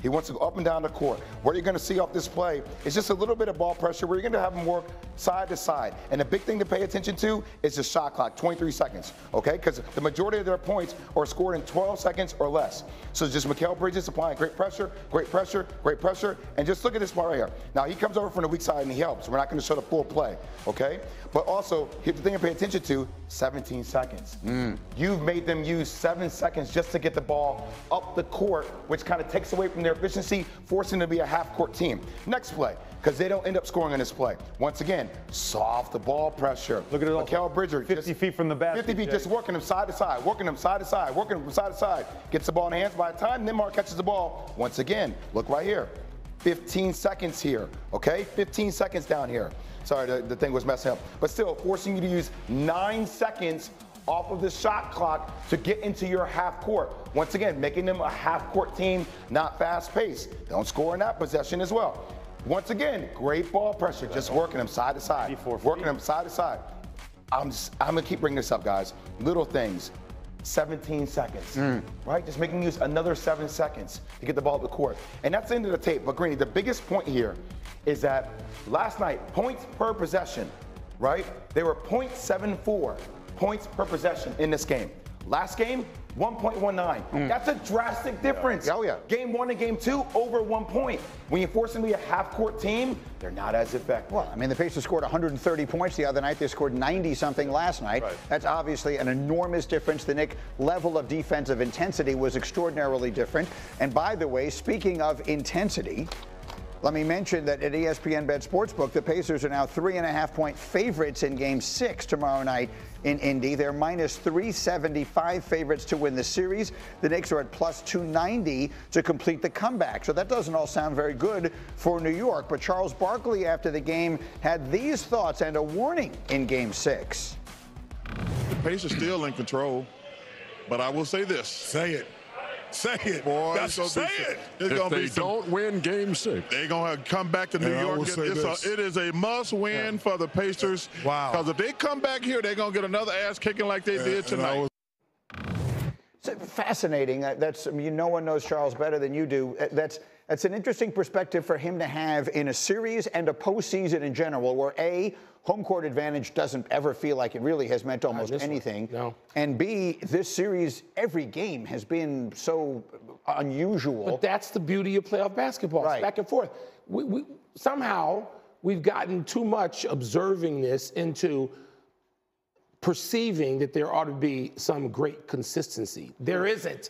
He wants to go up and down the court. What you're going to see off this play is just a little bit of ball pressure where you're going to have him work side to side. And the big thing to pay attention to is the shot clock, 23 seconds, okay? Because the majority of their points are scored in 12 seconds or less. So just Mikal Bridges applying great pressure, great pressure, great pressure. And just look at this part right here. Now, he comes over from the weak side and he helps. We're not going to show the full play, okay? But also, here's the thing to pay attention to, 17 seconds. You've made them use 7 seconds just to get the ball up the court, which kind of takes away from their efficiency, forcing them to be a half-court team. Next play, because they don't end up scoring on this play. Once again, soft the ball pressure. Look at it all. Mikal Bridges. 50 feet from the basket. 50 feet, just working them side to side, working them side to side, working them from side to side. Gets the ball in the hands. By the time Nembhard catches the ball, once again, look right here. 15 seconds here, okay? 15 seconds down here. Sorry, the thing was messing up. But still, forcing you to use 9 seconds off of the shot clock to get into your half court. Once again, making them a half court team, not fast paced. Don't score in that possession as well. Once again, great ball pressure, just working them side to side, working them side to side. I'm gonna keep bringing this up, guys. Little things. 17 seconds, right? Just making use another 7 seconds to get the ball up the court. And that's the end of the tape. But Greeny, the biggest point here is that last night, points per possession, right? They were .74 points per possession in this game. Last game, 1.19. That's a drastic difference. Oh, yeah. Game 1 and game 2, over 1 point. When you force them to be a half-court team, they're not as effective. Well, I mean, the Pacers scored 130 points the other night. They scored 90-something last night. Right. That's obviously an enormous difference. The Knicks' level of defensive intensity was extraordinarily different. And by the way, speaking of intensity, let me mention that at ESPN Bet Sportsbook, the Pacers are now 3.5-point favorites in Game 6 tomorrow night in Indy. They're minus 375 favorites to win the series. The Knicks are at plus 290 to complete the comeback. So that doesn't all sound very good for New York. But Charles Barkley, after the game, had these thoughts and a warning in Game 6. The Pacers still in control, but I will say this. Say it. Say it. Boy, Say it. if they don't win Game 6, they're going to come back to New York. It is a must-win for the Pacers. Wow. Because if they come back here, they're going to get another ass kicking like they did tonight. It's fascinating. That's, I mean, no one knows Charles better than you do. That's an interesting perspective for him to have in a series and a postseason in general, where A, home court advantage doesn't ever feel like it really has meant almost anything. No. And B, this series, every game has been so unusual. But that's the beauty of playoff basketball. Right. It's back and forth. Somehow we've gotten too much observing this into perceiving that there ought to be some great consistency. There isn't.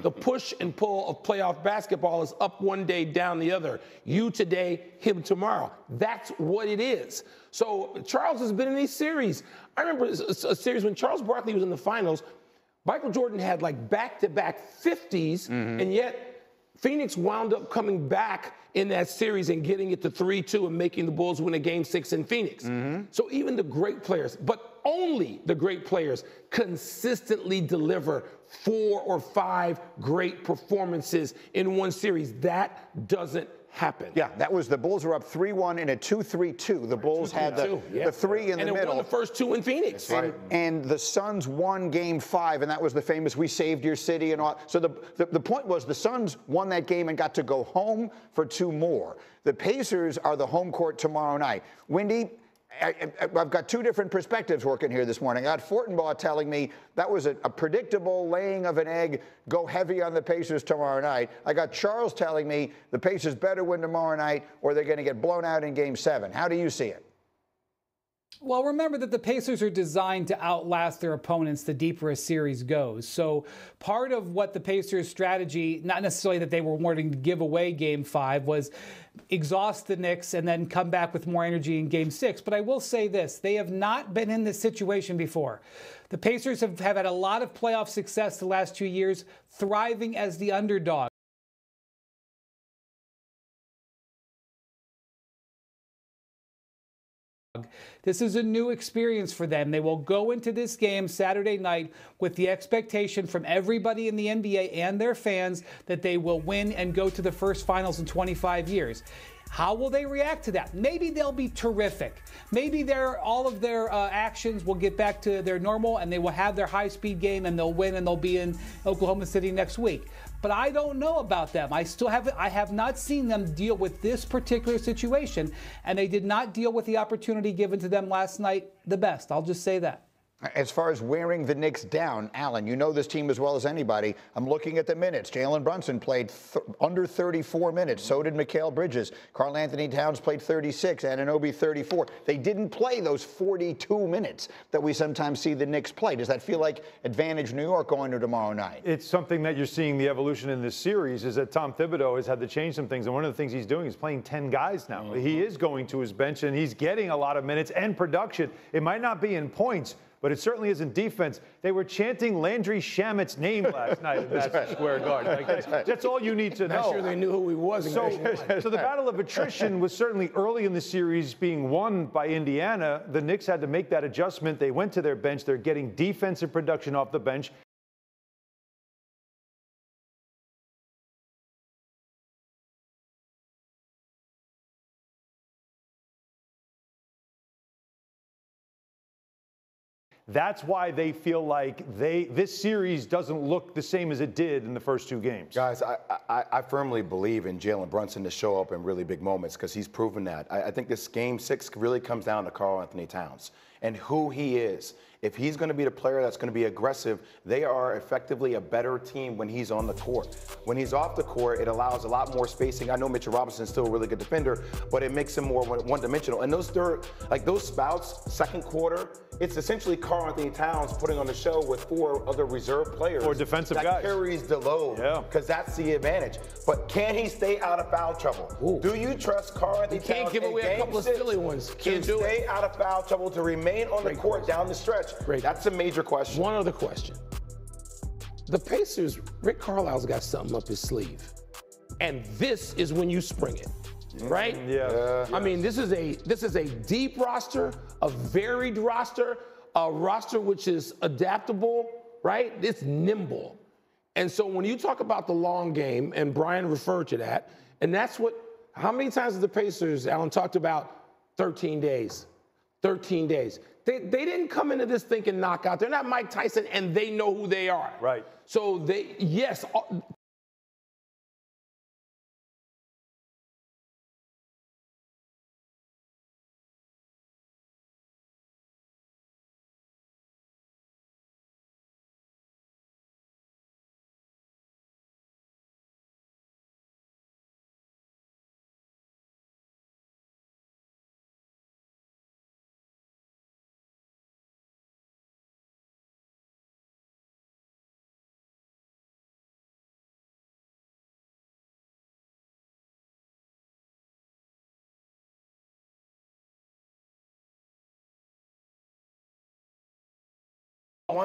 The push and pull of playoff basketball is up one day, down the other. You today, him tomorrow. That's what it is. So Charles has been in these series. I remember a series when Charles Barkley was in the finals. Michael Jordan had like back-to-back 50s, and yet Phoenix wound up coming back in that series and getting it to 3-2 and making the Bulls win a Game 6 in Phoenix. So even the great players, but only the great players, consistently deliver 4 or 5 great performances in one series. That doesn't happen. Yeah, that was the Bulls were up 3-1 in a 2-3-2. The Bulls had the 3 in the middle. And it won the first 2 in Phoenix. And the Suns won Game 5, and that was the famous "we saved your city" and all. So the point was the Suns won that game and got to go home for 2 more. The Pacers are the home court tomorrow night. Wendy, I've got 2 different perspectives working here this morning. I got Fortenbaugh telling me that was a predictable laying of an egg, go heavy on the Pacers tomorrow night. I got Charles telling me the Pacers better win tomorrow night or they're going to get blown out in Game 7. How do you see it? Well, remember that the Pacers are designed to outlast their opponents the deeper a series goes. So part of what the Pacers' strategy, not necessarily that they were wanting to give away Game 5, was exhaust the Knicks and then come back with more energy in Game 6. But I will say this, they have not been in this situation before. The Pacers have had a lot of playoff success the last 2 years, thriving as the underdog. This is a new experience for them. They will go into this game Saturday night with the expectation from everybody in the NBA and their fans that they will win and go to the first finals in 25 years. How will they react to that? Maybe they'll be terrific. Maybe all of their actions will get back to their normal, and they will have their high-speed game, and they'll win, and they'll be in Oklahoma City next week. But I don't know about them. I have not seen them deal with this particular situation, and they did not deal with the opportunity given to them last night the best. I'll just say that. As far as wearing the Knicks down, Alan, you know this team as well as anybody. I'm looking at the minutes. Jalen Brunson played under 34 minutes. So did Mikal Bridges. Karl Anthony Towns played 36. Anunoby 34. They didn't play those 42 minutes that we sometimes see the Knicks play. Does that feel like advantage New York going to tomorrow night? It's something that you're seeing the evolution in this series is that Tom Thibodeau has had to change some things. And one of the things he's doing is playing 10 guys now. Mm-hmm. He is going to his bench, and he's getting a lot of minutes and production. It might not be in points, but it certainly isn't defense. They were chanting Landry Shamit's name last night in Madison Square Garden. Like, that's all you need to know. Not sure they knew who he was. So the battle of attrition was certainly early in the series being won by Indiana. The Knicks had to make that adjustment. They went to their bench. They're getting defensive production off the bench. That's why they feel like this series doesn't look the same as it did in the first two games. Guys, I firmly believe in Jalen Brunson to show up in really big moments because he's proven that. I think this Game 6 really comes down to Karl Anthony Towns and who he is. If he's going to be the player that's going to be aggressive, they are effectively a better team when he's on the court. When he's off the court, it allows a lot more spacing. I know Mitchell Robinson's still a really good defender, but it makes him more one-dimensional. And those spouts, second quarter, it's essentially Karl Anthony Towns putting on the show with 4 other reserve players. Or defensive guys. That carries the load, because that's the advantage. But can he stay out of foul trouble? Ooh. Do you trust Karl Anthony Towns? He can't give away a couple of silly ones. Can't do it. Stay out of foul trouble, to remain on the court down the stretch? That's a major question. One other question. The Pacers, Rick Carlisle's got something up his sleeve. And this is when you spring it. Right? Yeah. I mean, this is a deep roster, a varied roster, a roster which is adaptable, right? It's nimble. And so when you talk about the long game, and Brian referred to that, and that's how many times have the Pacers, Alan, talked about 13 days? 13 days. They didn't come into this thinking knockout. They're not Mike Tyson, and they know who they are. Right. So yes.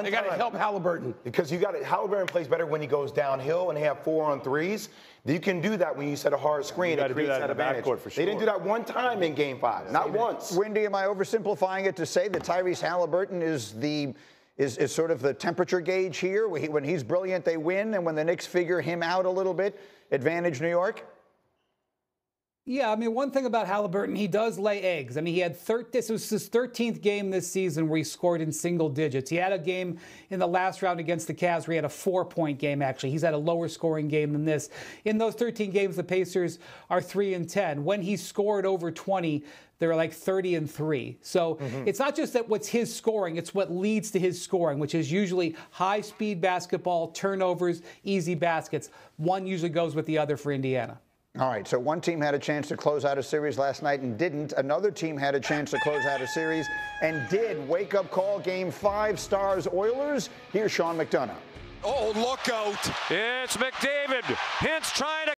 They got to help Halliburton. Because Halliburton plays better when he goes downhill and they have 4-on-3s. You can do that when you set a hard screen. It creates that advantage. For sure. They didn't do that one time in Game 5, not once. Wendy, am I oversimplifying it to say that Tyrese Halliburton is sort of the temperature gauge here? When he's brilliant, they win, and when the Knicks figure him out a little bit, advantage New York? Yeah, I mean, one thing about Halliburton, he does lay eggs. I mean, this was his 13th game this season where he scored in single digits. He had a game in the last round against the Cavs where he had a 4-point game, actually. He's had a lower scoring game than this. In those 13 games, the Pacers are 3-10. When he scored over 20, they were like 30-3. So it's not just that what's his scoring, it's what leads to his scoring, which is usually high-speed basketball, turnovers, easy baskets. One usually goes with the other for Indiana. All right, so one team had a chance to close out a series last night and didn't. Another team had a chance to close out a series and did. Wake-up call, Game 5, Stars Oilers. Here's Sean McDonough. Oh, look out. It's McDavid. Hintz trying to